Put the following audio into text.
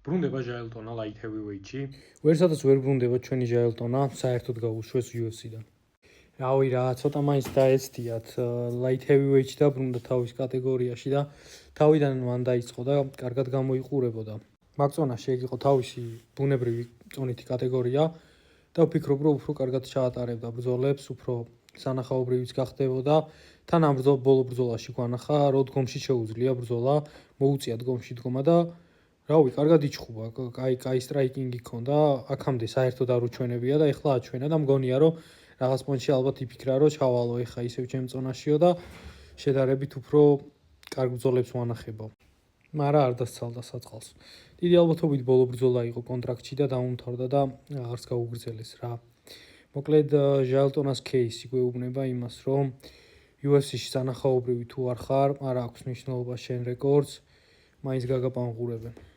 ბრუნდება ჟაილტონა light heavyweight-ში. ვერსადაც ვერ ბრუნდება ჩვენი ჟაილტონა, საერთოდ გაუშვეს UFC-დან. რავი რა, ცოტა მაინც დაეცდიათ light heavyweight-ში და ბრუნდა თავის კატეგორიაში და თავიდან მან დაიწყო და კარგად გამოიყურებოდა. მაგ წონაში ეგ იყო თავისი ბუნებრივი წონითი კატეგორია და ვფიქრობ, რომ უფრო კარგად ჩაატარებდა ბრძოლებს, უფრო სანახაობრივიც გახდებოდა. თან ამ ბოლო ბრძოლაში გვანახა, რომ დგომში შეუძლია ბრძოლა, მოუწია დგომში დგომა და რავი, კარგად იჩხუბა, კაი სტრაიკინგი ჰქონდა, აქამდე საერთოდ არ უჩვენებია და ეხლა აჩვენა და მგონია, რომ რაღაც პონჩი ალბათ იფიქრა, რომ ჩავალო ეხლა ისევ ჩემ წონაშიო და შედარებით უფრო კარგ ბრძოლებს ვანახებო. მაგრამ არ დასცალდა საწყალს. დიდი ალბათობით ბოლო ბრძოლა იყო კონტრაქტში და დაუმთავრდა და აღარც გაუგრძელეს რა. მოკლედ ჟაილტონას кейსი გვეუბნება იმას, რომ UFC-ში სანახაობრივი თუ არ ხარ, არ აქვს მნიშვნელობა შენ რეკორდს, მაინც გაგაპანღურებენ.